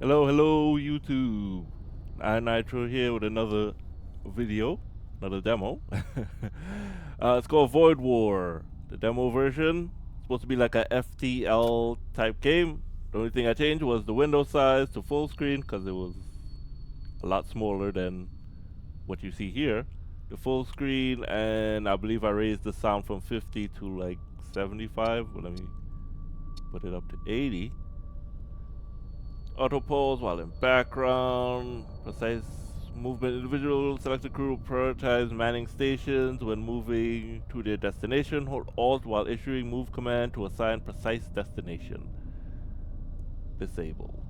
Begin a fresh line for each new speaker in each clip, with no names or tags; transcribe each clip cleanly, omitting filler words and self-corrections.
Hello, YouTube. I Nitro here with another video, another demo. It's called Void War. The demo version is supposed to be like a FTL type game. The only thing I changed was the window size to full screen because it was a lot smaller than what you see here. The full screen, and I believe I raised the sound from 50 to like 75. Well, let me put it up to 80. Auto pose while in background. Precise movement. Individual selected crew prioritize manning stations when moving to their destination. Hold Alt while issuing move command to assign precise destination. Disabled.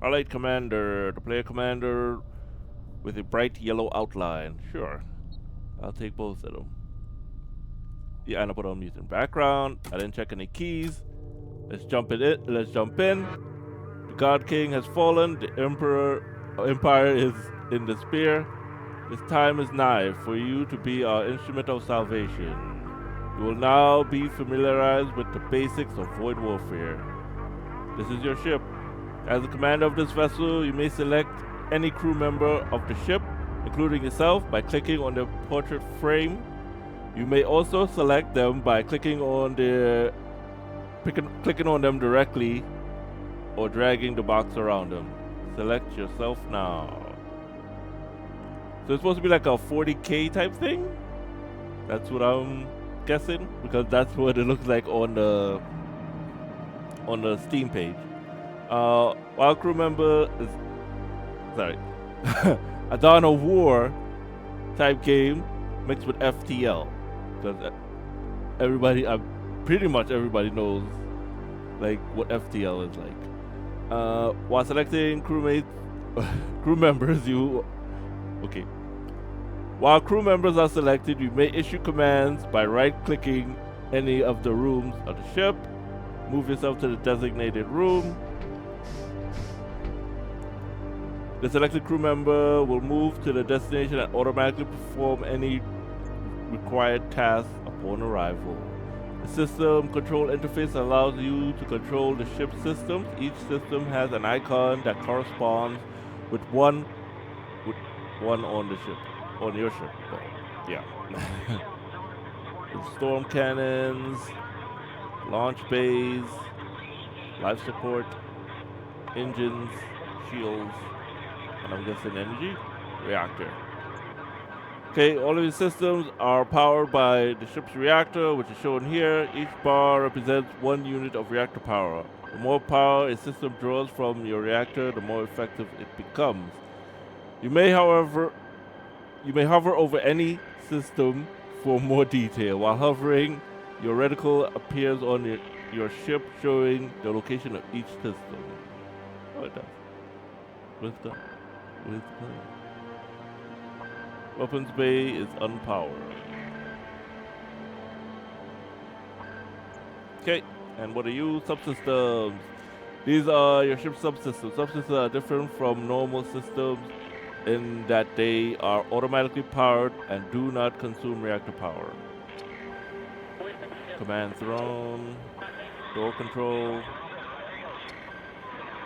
Allied commander. The player commander with a bright yellow outline. Sure. I'll take both of them. Yeah, and I put on mute in background. I didn't check any keys. Let's jump in it. Let's jump in. The God King has fallen. The Empire is in despair. This time is nigh for you to be our instrument of salvation. You will now be familiarized with the basics of void warfare. This is your ship. As the commander of this vessel, you may select any crew member of the ship, including yourself, by clicking on the portrait frame. You may also select them by clicking on them directly or dragging the box around them. Select yourself now. So it's supposed to be like a 40K type thing? That's what I'm guessing, because that's what it looks like on the Steam page. While crew member is a Dawn of War type game mixed with FTL, because pretty much everybody knows like what FTL is like. While selecting crew members, While crew members are selected, you may issue commands by right-clicking any of the rooms of the ship. Move yourself to the designated room. The selected crew member will move to the destination and automatically perform any required tasks upon arrival. The system control interface allows you to control the ship's systems. Each system has an icon that corresponds with one on the ship, on your ship. But, yeah. Storm cannons, launch bays, life support, engines, shields, and I'm guessing energy reactor. Okay, all of these systems are powered by the ship's reactor, which is shown here. Each bar represents one unit of reactor power. The more power a system draws from your reactor, the more effective it becomes. You may hover over any system for more detail. While hovering, your reticle appears on your ship, showing the location of each system. Oh, it does. With the weapons bay is unpowered. Okay, and what are you? Subsystems. These are your ship subsystems. Subsystems are different from normal systems in that they are automatically powered and do not consume reactor power. Command throne, door control,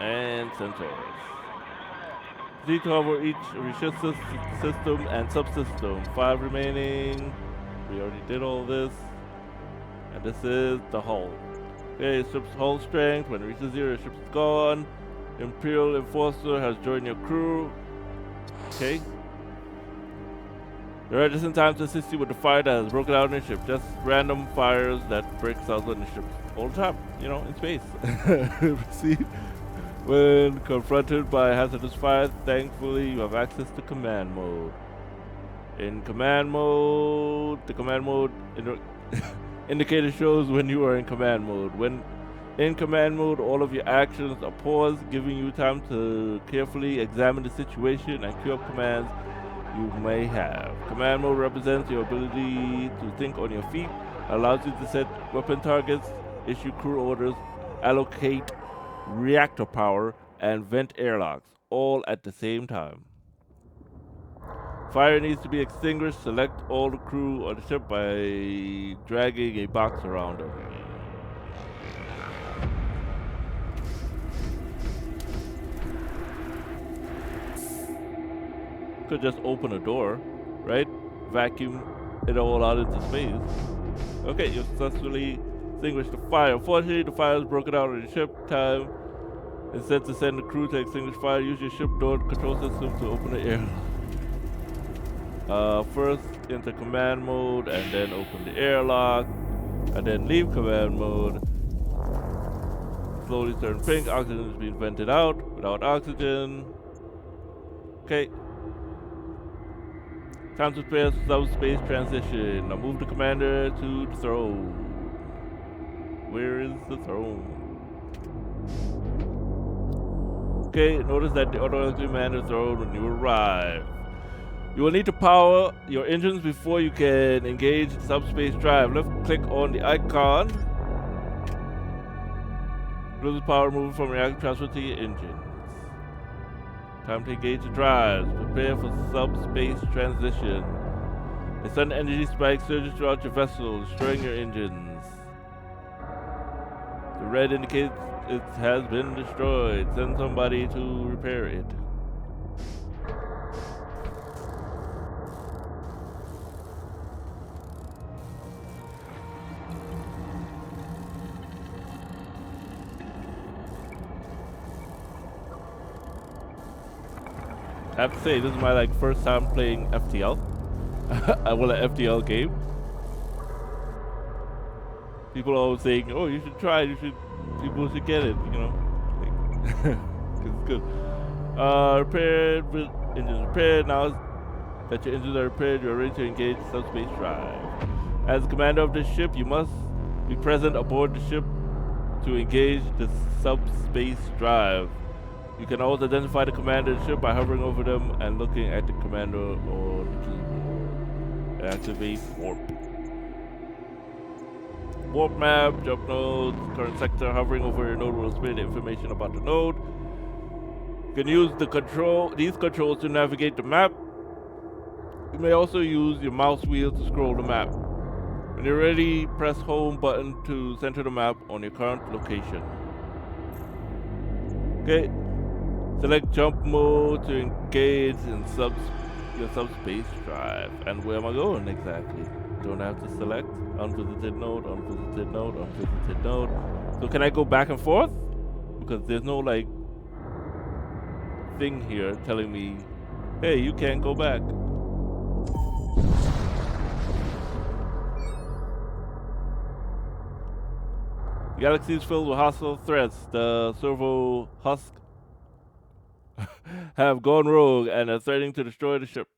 and sensors. Proceed to cover each ship system and subsystem. 5 remaining. We already did all this. And this is the hull. Okay, ship's hull strength. When it reaches 0, the ship is gone. Imperial Enforcer has joined your crew. Okay. You're right just in time to assist you with the fire that has broken out on your ship. Just random fires that breaks out on the ship all the time, in space. Proceed. When confronted by hazardous fire, thankfully you have access to command mode. In command mode, the command mode indicator shows when you are in command mode. When in command mode, all of your actions are paused, giving you time to carefully examine the situation and queue up commands you may have. Command mode represents your ability to think on your feet, allows you to set weapon targets, issue crew orders, allocate reactor power, and vent airlocks, all at the same time. Fire needs to be extinguished. Select all the crew on the ship by dragging a box around them. Could just open a door, right? Vacuum it all out into space. Okay, you successfully extinguished the fire. Unfortunately, the fire has broken out on the ship. Time instead to send the crew to extinguish fire. Use your ship door control system to open the air. First enter command mode and then open the airlock, and then leave command mode. Slowly turn pink. Oxygen is being vented out. Without oxygen. Okay. Time to prepare subspace transition. Now move the commander to the throne. Where is the throne? Okay, notice that the automatically man the throne when you arrive. You will need to power your engines before you can engage the subspace drive. Left click on the icon. Lose power moving from reactor transfer to your engines. Time to engage the drives. Prepare for subspace transition. A sudden energy spike surges throughout your vessel, destroying your engines. The red indicates it has been destroyed. Send somebody to repair it. I have to say, this is my first time playing FTL. Well, an FTL game. People are always saying, "Oh, you should try. People should get it." You know, it's good. Repaired with engines repaired. Now that your engines are repaired, you're ready to engage the subspace drive. As the commander of this ship, you must be present aboard the ship to engage the subspace drive. You can always identify the commander of the ship by hovering over them and looking at the commander or activate warp. Warp map, jump nodes, current sector. Hovering over your node will display the information about the node. You can use these controls to navigate the map. You may also use your mouse wheel to scroll the map. When you're ready, press home button to center the map on your current location. Okay. Select jump mode to engage in your subspace drive. And where am I going exactly? Don't have to select unvisited node, unvisited node, unvisited node. So can I go back and forth? Because there's no thing here telling me, hey, you can't go back. The galaxy is filled with hostile threats. The servo husk have gone rogue and are threatening to destroy the ship.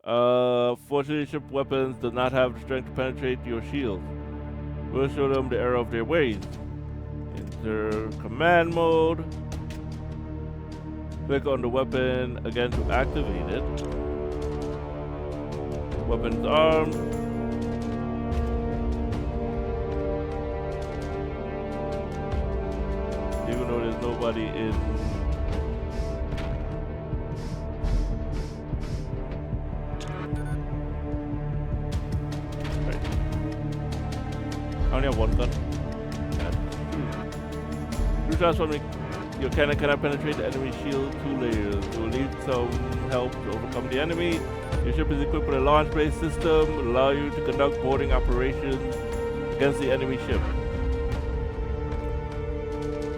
Fortunately, ship weapons do not have the strength to penetrate your shields. We'll show them the error of their ways. Enter command mode. Click on the weapon again to activate it. Weapons armed. Even though there's nobody in. Right. I only have one gun. Through transforming your cannon cannot penetrate the enemy shield 2 layers. You will need some help to overcome the enemy. Your ship is equipped with a launch-based system that will allow you to conduct boarding operations against the enemy ship.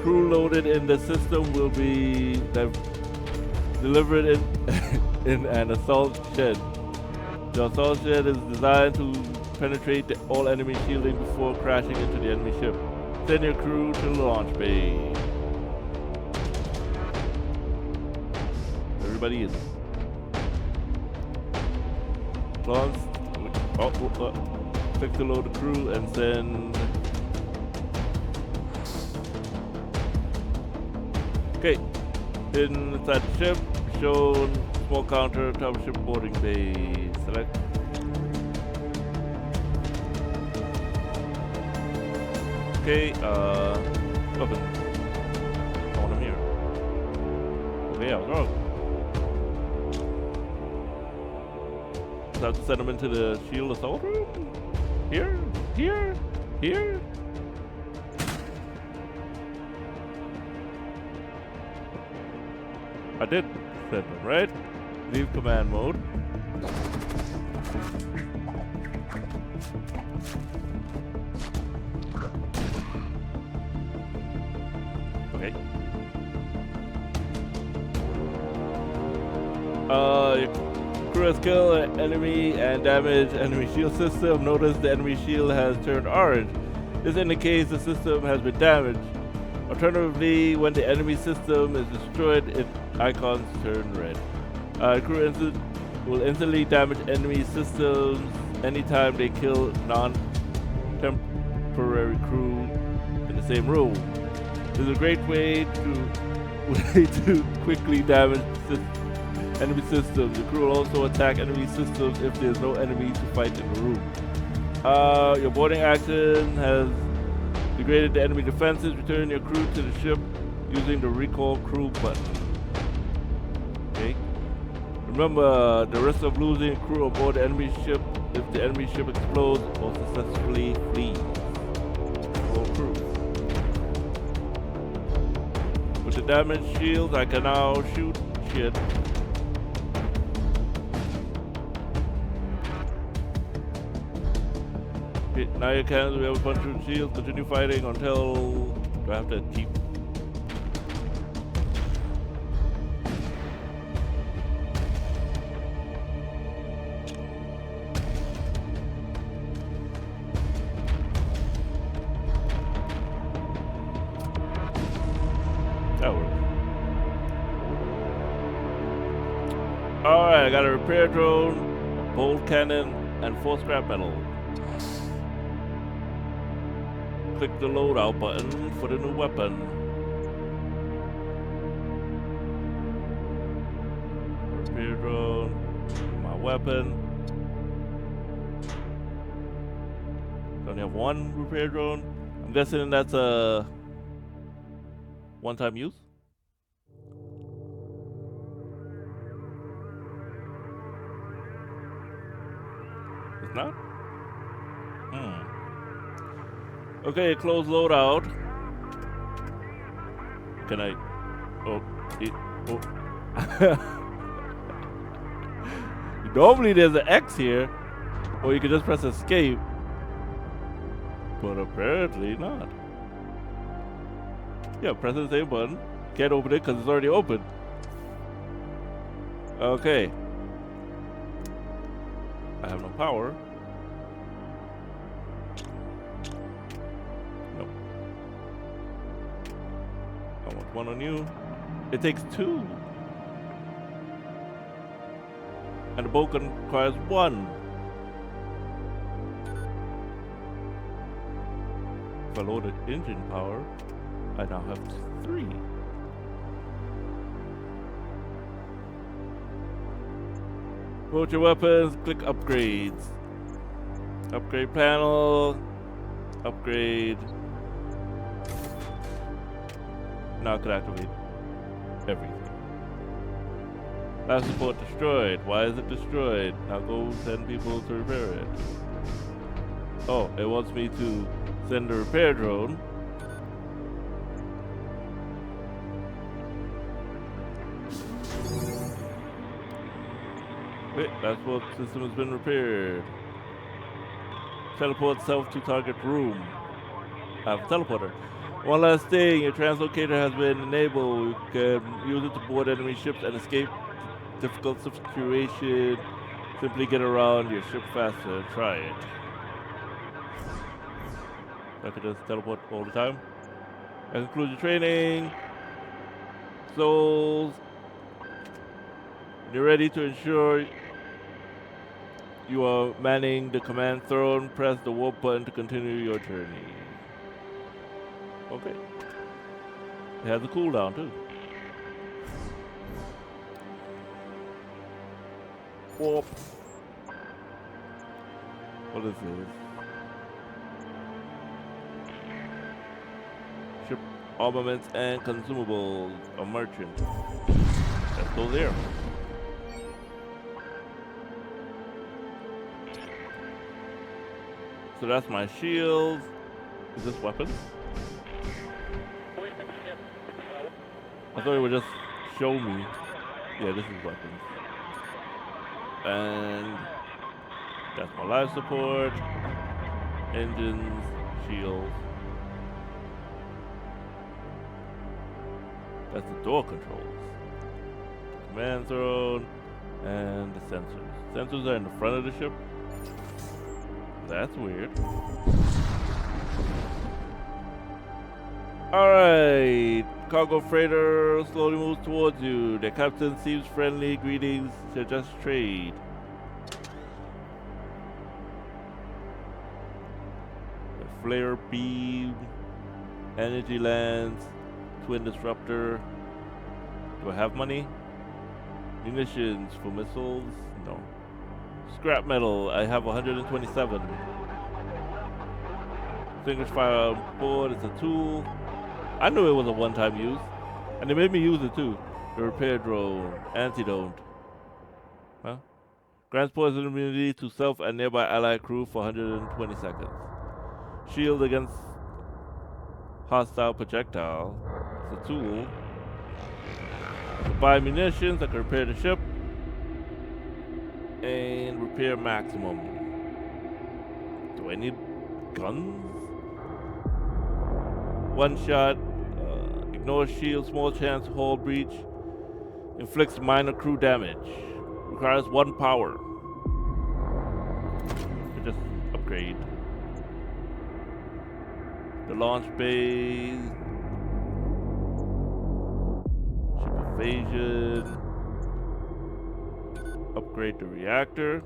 Crew loaded in the system will be delivered in an assault shed. The assault shed is designed to penetrate all enemy shielding before crashing into the enemy ship. Send your crew to the launch bay. Everybody is. Launch. Click to load the crew and send. Okay, inside the ship, shown small counter, top ship boarding bay. Select. Okay, weapon. I want him here. Okay, I was wrong. So I have to send him into the shield assault room? Here? Here? Here? I did send him, right? Leave command mode. Okay. Your crew has killed an enemy and damaged enemy shield system. Notice the enemy shield has turned orange. This indicates the system has been damaged. Alternatively, when the enemy system is destroyed, its icons turn red. Crew will instantly damage enemy systems anytime they kill non-temporary crew in the same room. This is a great way to quickly damage enemy systems. The crew will also attack enemy systems if there's no enemy to fight in the room. Your boarding action has degraded the enemy defenses. Return your crew to the ship using the recall crew button. Okay. Remember the risk of losing crew aboard the enemy ship if the enemy ship explodes or successfully flees. Recall crew. With the damaged shields, I can now shoot shit. Okay, now you can. We have a bunch of shields. Continue fighting until. Do I have to keep? That works. Alright, I got a repair drone, bolt cannon, and 4 scrap metal. Click the loadout button for the new weapon. Repair drone, my weapon. So I only have 1 repair drone. I'm guessing that's a one-time use. It's not? Okay, close loadout. Can I? Oh. Normally there's an X here, or you can just press escape. But apparently not. Yeah, press the same button. Can't open it because it's already open. Okay. I have no power. Nope. I want 1 on you. It takes 2. And the bolt requires 1. If I load the engine power, I now have 3. Approach your weapons, click upgrades. Upgrade panel, upgrade. Now I can activate everything. Last support destroyed. Why is it destroyed? Now go send people to repair it. Oh, it wants me to send a repair drone. Wait, that's what system has been repaired. Teleport self to target room. I have a teleporter. One last thing, your translocator has been enabled. You can use it to board enemy ships and escape difficult situation. Simply get around your ship faster. Try it. I can just teleport all the time. That concludes your training. Souls. You're ready to ensure you are manning the command throne. Press the warp button to continue your journey. Okay. It has a cooldown too. Warp. What is this? Ship armaments and consumables. A merchant. Let's go there. So that's my shield. Is this weapons? I thought it would just show me. Yeah, this is weapons. and that's my life support, engines, shields. That's the door controls. Command throne and the sensors. Sensors are in the front of the ship. That's weird. Alright, cargo freighter slowly moves towards you. The captain seems friendly. Greetings, suggest trade. The flare beam, energy lance, twin disruptor. Do I have money? Munitions for missiles? No. Scrap metal, I have 127. Distinguished fire on board, it's a tool. I knew it was a one-time use, and they made me use it too. The repair drone, antidote. Huh? Grants poison immunity to self and nearby allied crew for 120 seconds. Shield against hostile projectile. It's a tool. I can buy munitions, I can repair the ship. And repair maximum. Do I need guns? One shot. Ignore shield, small chance, hull breach. Inflicts minor crew damage. Requires 1 power. So just upgrade. The launch bay. Ship evasion. Upgrade the reactor.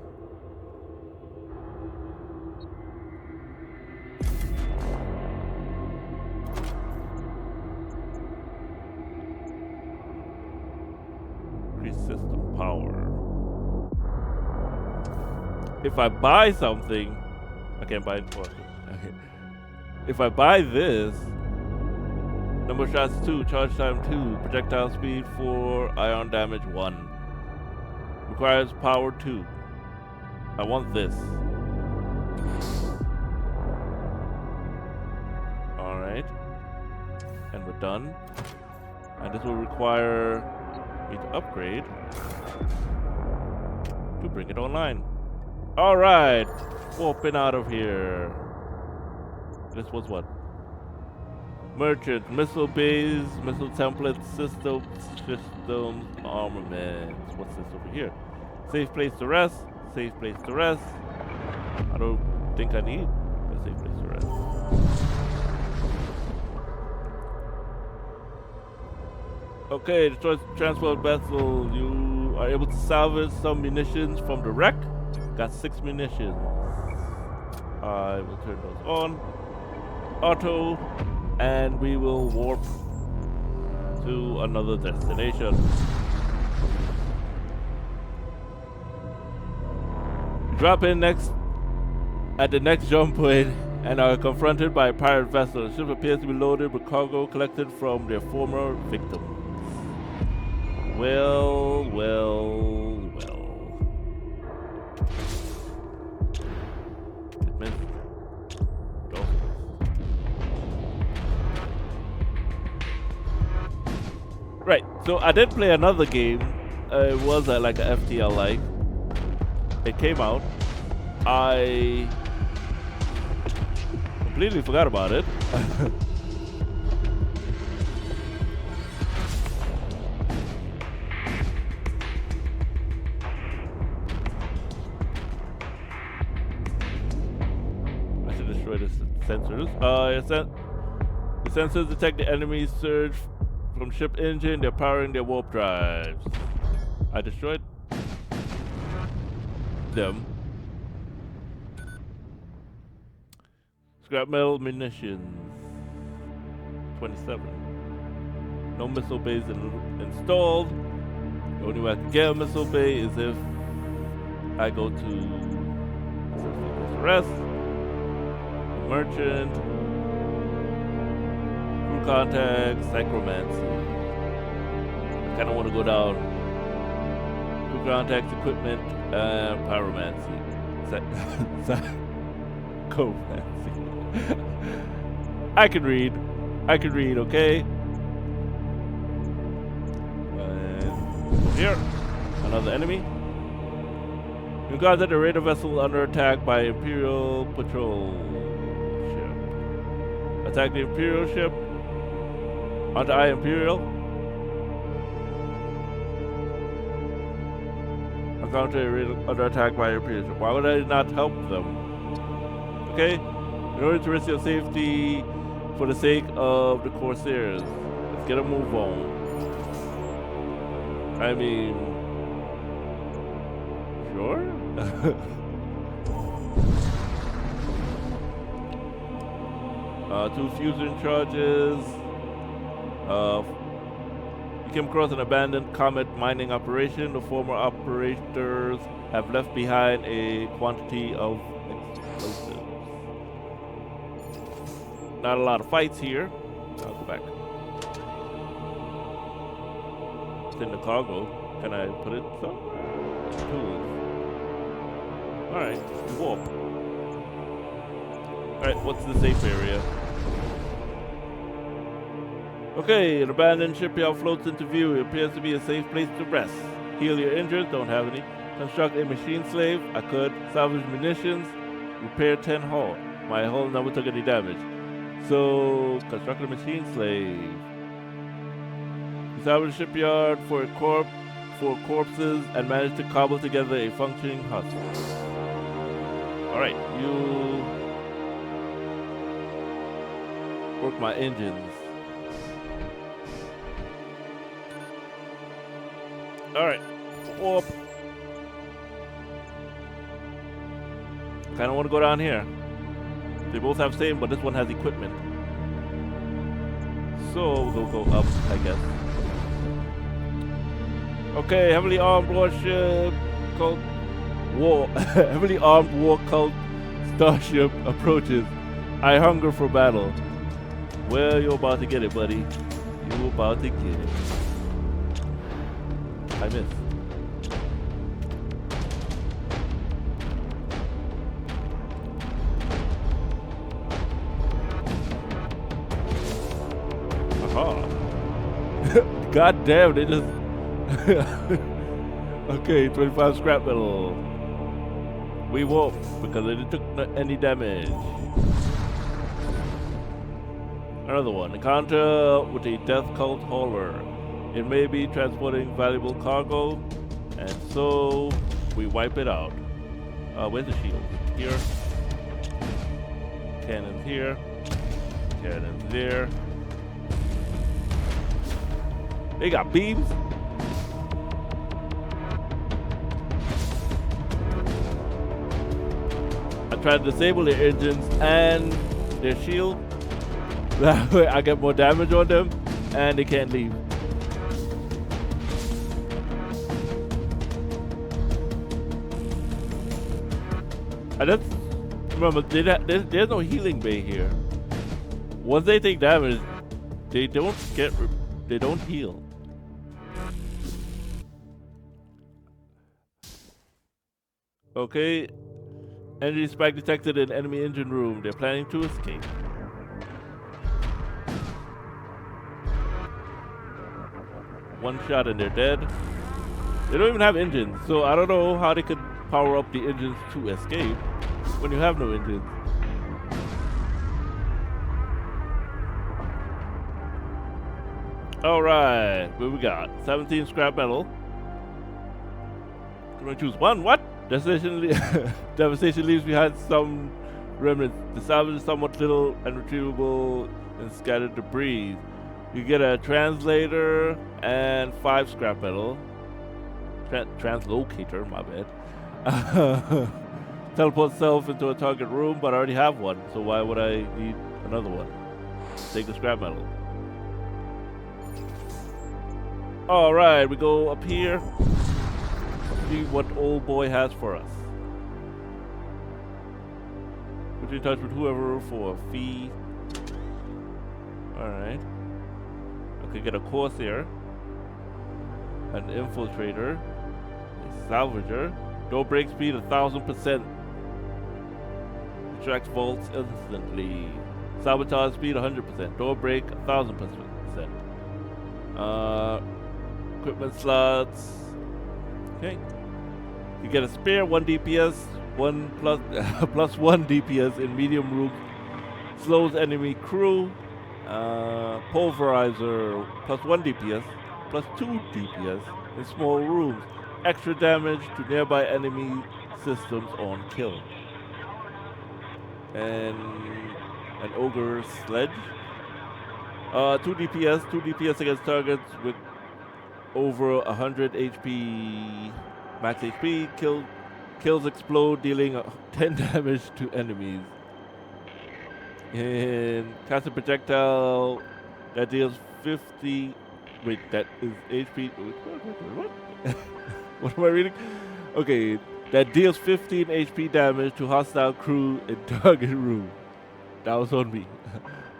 Increase system power. If I buy something, I can't buy it. If I buy this, number of shots 2, charge time 2, projectile speed 4, ion damage 1. Requires power 2. I want this. Alright. And we're done. And this will require me to upgrade to bring it online. Alright. Warping out of here. This was what? Merchant, missile bays, missile templates, systems, armaments. What's this over here? Safe place to rest, safe place to rest. I don't think I need a safe place to rest. Okay, the transport vessel. You are able to salvage some munitions from the wreck. Got 6 munitions. I will turn those on. Auto. And we will warp to another destination. Drop in at the next jump point and are confronted by a pirate vessel. The ship appears to be loaded with cargo collected from their former victims. Well. It missed. Right, so I did play another game. It was like a FTL like. It came out. I completely forgot about it. I should destroy the sensors. The sensors detect the enemy surge from ship engine. They're powering their warp drives. I destroyed them. Scrap metal munitions. 27. No missile bays installed. The only way I can get a missile bay is if I go to rest, merchant, crew contacts, necromancy. I kind of want to go down. Crew contacts, equipment, pyromancy. Comancy. I can read, okay? And here, another enemy. Encountered a raider vessel under attack by Imperial patrol ship. Attack the Imperial ship. Onto I Imperial. Encountered a raider under attack by Imperial ship. Why would I not help them? Okay? In order to risk your safety for the sake of the Corsairs, let's get a move on. I mean, sure? Two fusion charges. You came across an abandoned comet mining operation. The former operators have left behind a quantity of explosives. Not a lot of fights here. I'll go back. It's in the cargo. Can I put it somewhere? Tools. Alright, warp. Alright, what's the safe area? Okay, an abandoned shipyard floats into view. It appears to be a safe place to rest. Heal your injured, don't have any. Construct a machine slave, I could. Salvage munitions, repair 10 hull. My hull never took any damage. So, construct a machine slave. Salvage shipyard for corpses and manage to cobble together a functioning husk. Alright, you work my engines. Alright, warp. Kinda wanna go down here. They both have same, but this one has equipment. So they'll go up, I guess. Okay, heavily armed warship cult war heavily armed war cult starship approaches. I hunger for battle. Well, you're about to get it, buddy. You're about to get it. I missed. God damn, they just... Okay, 25 scrap metal. We won't, because they didn't took any damage. Another one. Encounter with a death cult hauler. It may be transporting valuable cargo, and so we wipe it out. Where's the shield? Here. Cannons here. Cannons there. They got beams. I tried to disable their engines and their shield. That way I get more damage on them and they can't leave. And that's, remember, there's no healing bay here. Once they take damage, they don't heal. Okay, energy spike detected in enemy engine room. They're planning to escape. One shot and they're dead. They don't even have engines, so I don't know how they could power up the engines to escape when you have no engines. Alright, what we got? 17 scrap metal. I'm gonna choose one. What? Devastation leaves behind some remnants. The salvage is somewhat little and retrievable in scattered debris. You get a translator and 5 scrap metal. Translocator, my bad. Teleport self into a target room, but I already have one, so why would I need another one? Take the scrap metal. Alright, we go up here. See what old boy has for us. Put you in touch with whoever for a fee. Alright. I could get a Corsair, an Infiltrator, a Salvager. Door break speed 1000%. Extracts vaults instantly. Sabotage speed 100%. Door break 1000%. Equipment slots. Okay. You get a spare 1 DPS, one plus plus 1 DPS in medium rooms, slows enemy crew, pulverizer plus 1 DPS, plus 2 DPS in small rooms, extra damage to nearby enemy systems on kill. And an ogre sledge. 2 DPS against targets with over 100 HP, max HP. Kills explode, dealing 10 damage to enemies. And cast a projectile that deals 50. Wait, that is HP. What? What am I reading? Okay, that deals 15 HP damage to hostile crew in target room. That was on me.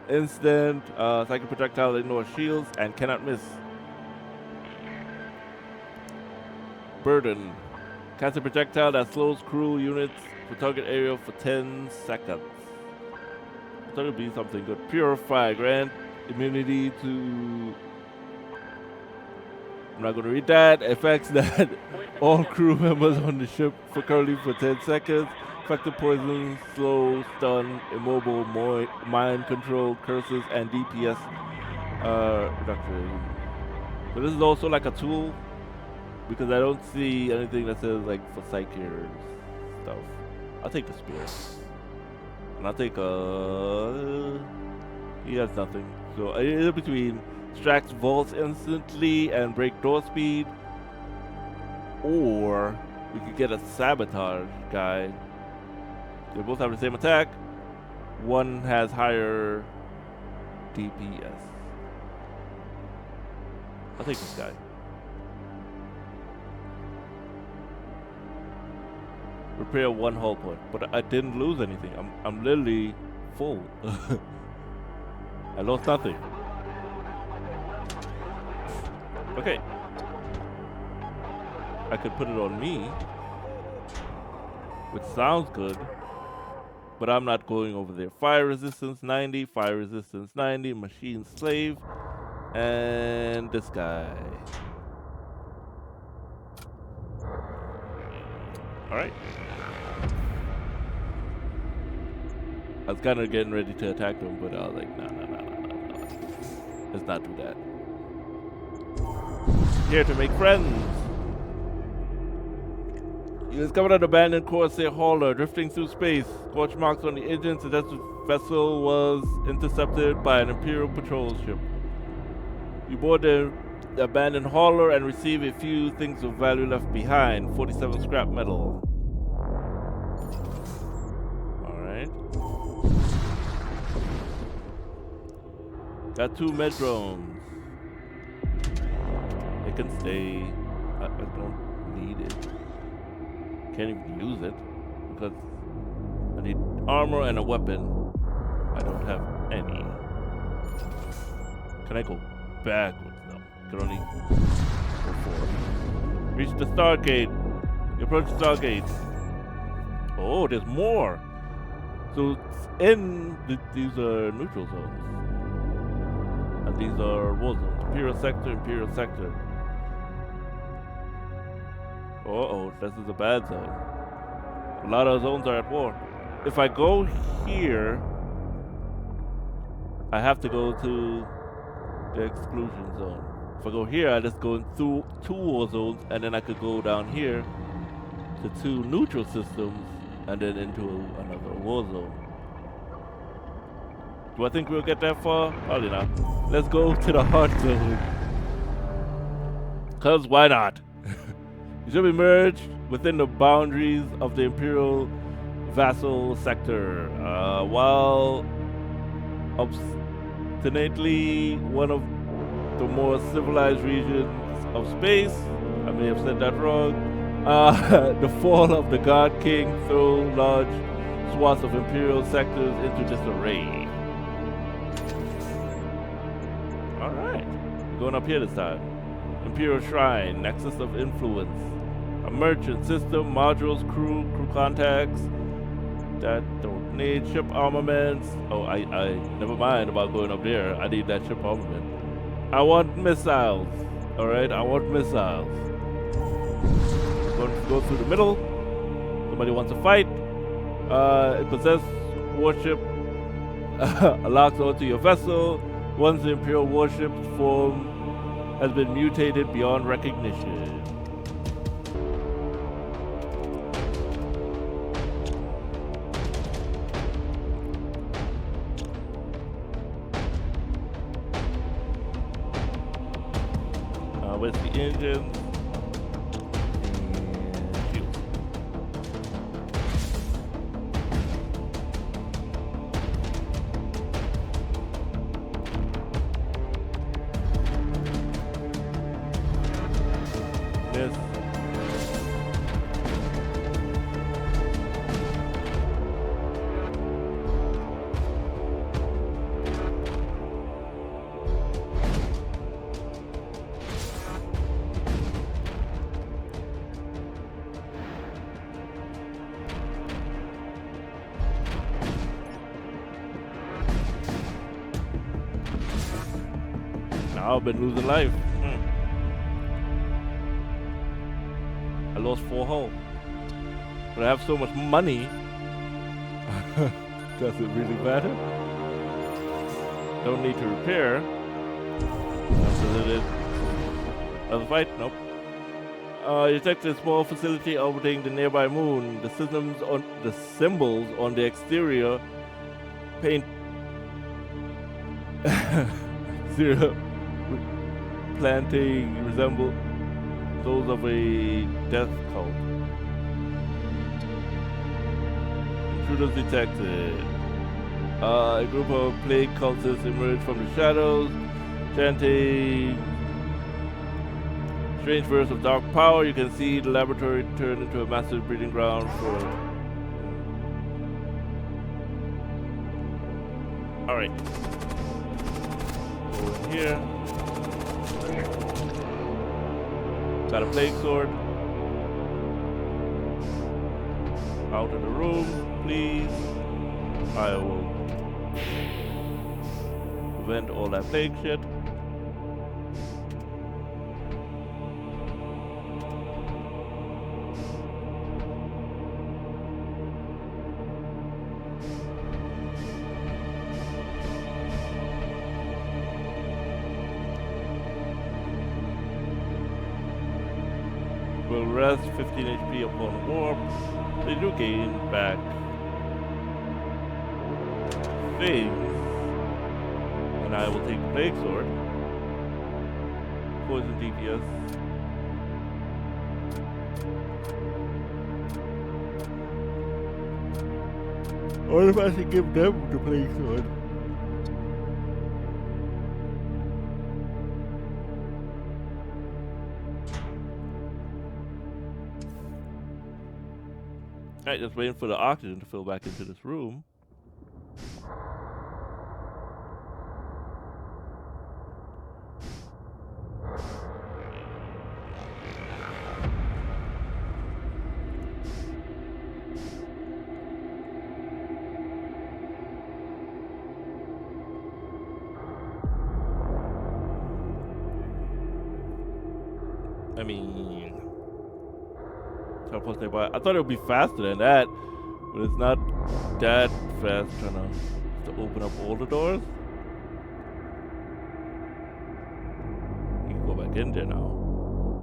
Instant, psychic projectile ignores shields and cannot miss. Burden. Cast a projectile that slows crew units for target area for 10 seconds. I thought it'd be something good. Purify. Grant immunity to... I'm not going to read that. Effects that all crew members on the ship for currently for 10 seconds. Effective poison, slow, stun, immobile, mind control, curses, and DPS reduction. So this is also like a tool because I don't see anything that says like for psychers stuff. I'll take the spear. And I'll take he has nothing. So it's between extracts vaults instantly and break door speed, or we could get a sabotage guy. They both have the same attack. One has higher DPS. I'll take this guy. Repair 1 hull point, but I didn't lose anything. I'm literally full. I lost nothing. Okay. I could put it on me, which sounds good, but I'm not going over there. Fire resistance 90, fire resistance 90, machine slave, and this guy. Alright. I was kind of getting ready to attack them, but I was like, no. Let's not do that. Here to make friends. You discovered an abandoned Corsair hauler drifting through space. Scorch marks on the engine suggest the vessel was intercepted by an Imperial patrol ship. You board the abandoned hauler and receive a few things of value left behind. 47 scrap metal. Alright. Got 2 med drones. It can stay. I don't need it. Can't even use it because I need armor and a weapon. I don't have any. Can I go backwards? No. I can only go forward. Reach the Stargate. You approach the Stargate. Oh, there's more. So these are neutral zones. And these are war zones. Imperial sector, Imperial sector. Uh-oh, this is a bad zone. A lot of zones are at war. If I go here, I have to go to the exclusion zone. If I go here, I just go through 2 war zones, and then I could go down here to 2 neutral systems, and then into another war zone. Do I think we'll get that far? Probably not. Let's go to the hard zone. Cause why not? You should be merged within the boundaries of the Imperial vassal sector. While obstinately one of the more civilized regions of space, I may have said that wrong, the fall of the God King threw large swaths of Imperial sectors into disarray. Alright, going up here this time. Imperial Shrine, Nexus of Influence. A merchant system, modules, crew contacts that don't need ship armaments. Oh, I never mind about going up there. I need that ship armament. I want missiles. Alright, I want missiles. going to go through the middle. Somebody wants to fight. A possessed warship locks onto your vessel. Once the Imperial warship's form has been mutated beyond recognition. With the engines and shields. Yes. I've been losing life. I lost 4 hull. But I have so much money. Does it really matter? Don't need to repair. Another fight? Nope. Detect a small facility orbiting the nearby moon. The symbols on the exterior paint zero planting resemble those of a death cult. Intruders detected. A group of plague cultists emerged from the shadows, chanting strange verse of dark power. You can see the laboratory turn into a massive breeding ground for... Alright. Over here. Got a plague sword. Out of the room, please. I will prevent all that plague shit. Will rest 15 HP upon warp. They do gain back things. And I will take the plague sword. Poison DPS. What if I should give them the plague sword? Alright, just waiting for the oxygen to fill back into this room. I mean... I thought it would be faster than that, but it's not that fast. Trying to open up all the doors. You can go back in there now.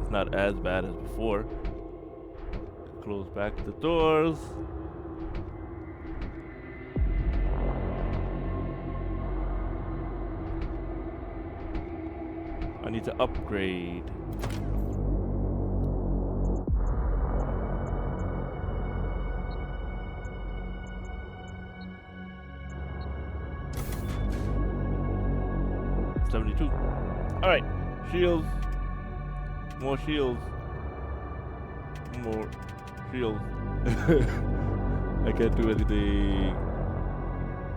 It's not as bad as before. Close back the doors. I need to upgrade. Alright, shields. More shields. More shields. I can't do anything.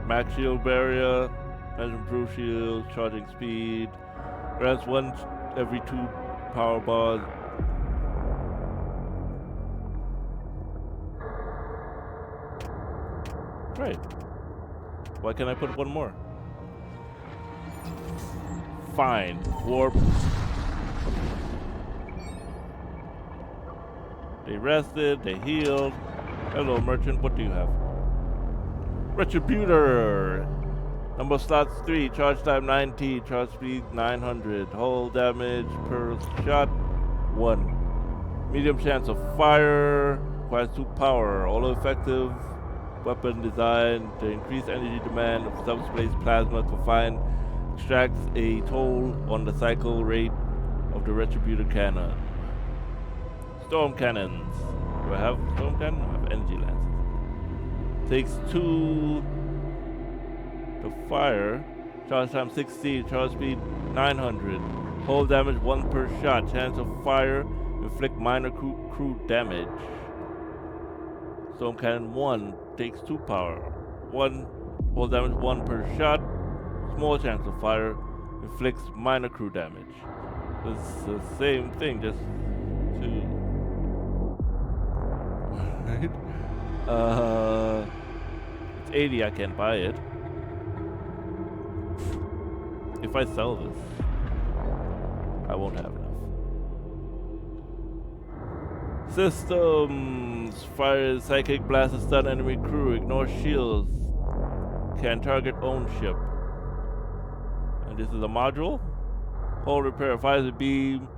Max shield barrier. Measure improved shield. Charging speed. Grants 1 every 2 power bars. Right. Why can't I put 1 more? Fine. Warp. They rested, they healed. Hello, merchant, what do you have? Retributor! Number of slots 3, charge time 90, charge speed 900, hull damage per shot 1. Medium chance of fire, requires 2 power, all effective weapon designed to increase energy demand of subspace plasma confined, extracts a toll on the cycle rate of the Retributor cannon. Storm cannons. Do I have storm cannon? I have energy lances. Takes 2 to fire. Charge time 60, charge speed 900. Hull damage 1 per shot. Chance of fire, inflict minor crew damage. Storm cannon 1 takes 2 power. 1 hull damage 1 per shot. Small chance of fire, inflicts minor crew damage. It's the same thing, just 2. Right? It's 80, I can't buy it. If I sell this, I won't have enough. Systems. Fires psychic blast to stun enemy crew. Ignore shields. Can target own ship. And this is a module. Hull repair. Fires a beam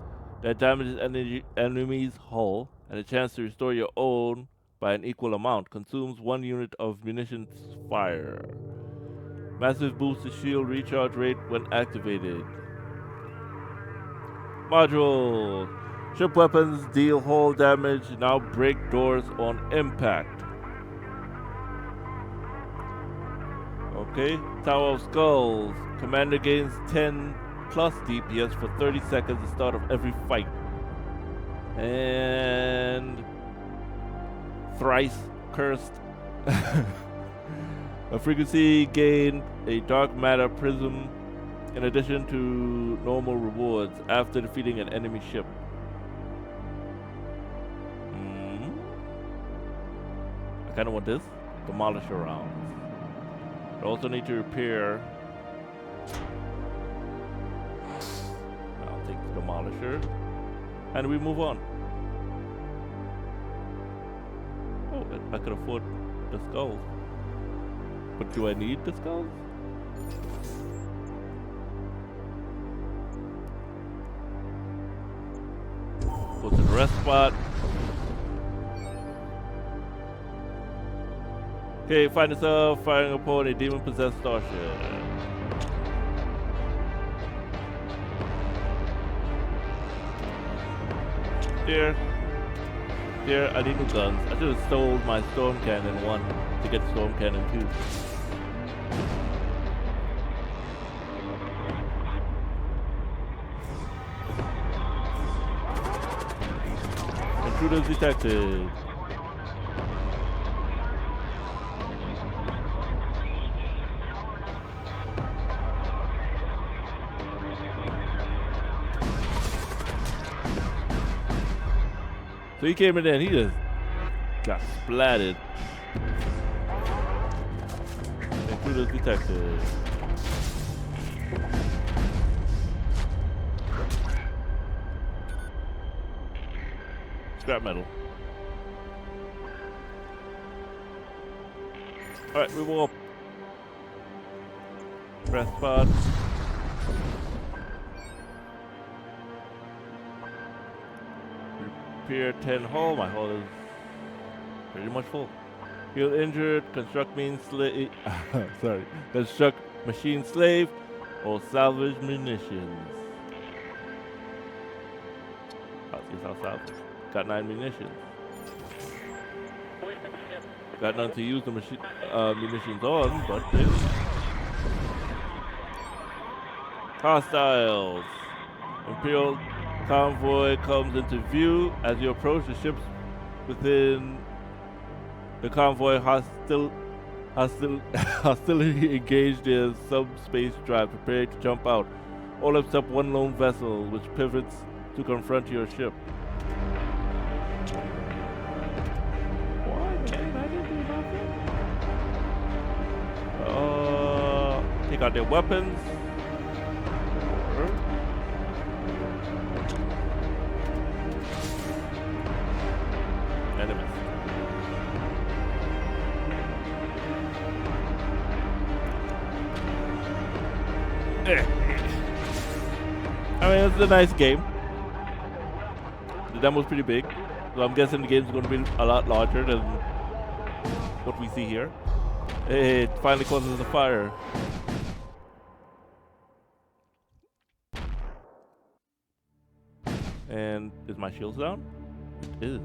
that damages enemy's hull and a chance to restore your own by an equal amount. Consumes 1 unit of munitions fire. Massive boost to shield recharge rate when activated. Module. Ship weapons deal hull damage, now break doors on impact. Okay. Tower of Skulls. Commander gains 10 plus DPS for 30 seconds at the start of every fight. And thrice cursed. A frequency gain a dark matter prism in addition to normal rewards after defeating an enemy ship. I kind of want this. Demolisher rounds. I also need to repair. I'll take the Demolisher. And we move on. Oh, I could afford the skulls. But do I need the skulls? Go to the rest spot. Okay, find yourself firing upon a demon-possessed starship. Here, I need new guns. I should have stole my storm cannon 1 to get storm cannon 2. Intruders detected. So he came in there and he just got splatted. Intruders detected. Scrap metal. Alright, we will press pod. Repair 10 hull. My hull is pretty much full. Heal injured, construct construct machine slave, or salvage munitions. I'll salvage. Got 9 munitions. Got none to use the munitions on, but hostiles. Imperial convoy comes into view. As you approach the ships within the convoy, hostility engaged their subspace drive, prepared to jump out. All except one lone vessel, which pivots to confront your ship. What? Man, I didn't do nothing. Take out their weapons. I mean, it's a nice game. The demo's pretty big, so I'm guessing the game's going to be a lot larger than what we see here. It finally causes a fire. And is my shield down? It is.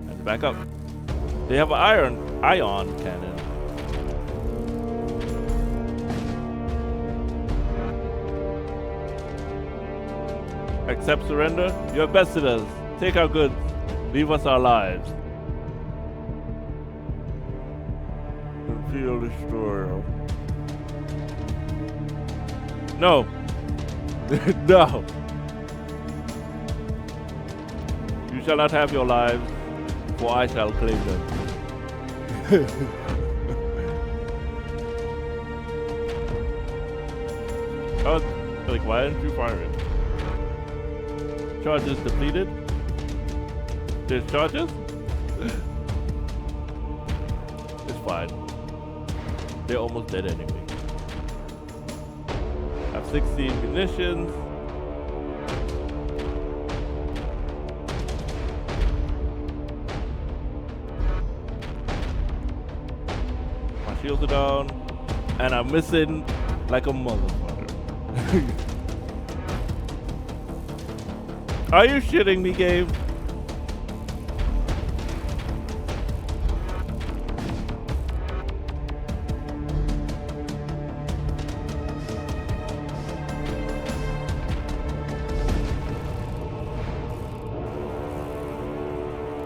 And back up. They have an ion cannon. Accept surrender. You have bested us. Take our goods. Leave us our lives. Imperial destroyer. No. No. You shall not have your lives, for I shall claim them. Oh, like, why didn't you fire it? Charges depleted. There's charges? It's fine. They're almost dead anyway. I have 16 munitions. My shields are down. And I'm missing like a motherfucker. Are you shitting me, game?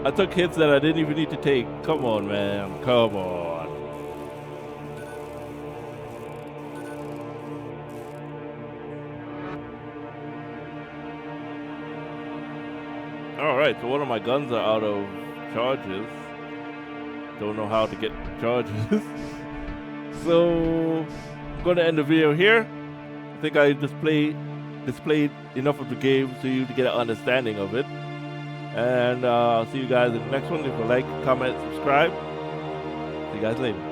I took hits that I didn't even need to take. Come on, man. Come on. Alright, so one of my guns are out of charges. Don't know how to get charges. So, I'm going to end the video here. I think I displayed enough of the game so you to get an understanding of it. And I'll see you guys in the next one. If you like, comment, subscribe. See you guys later.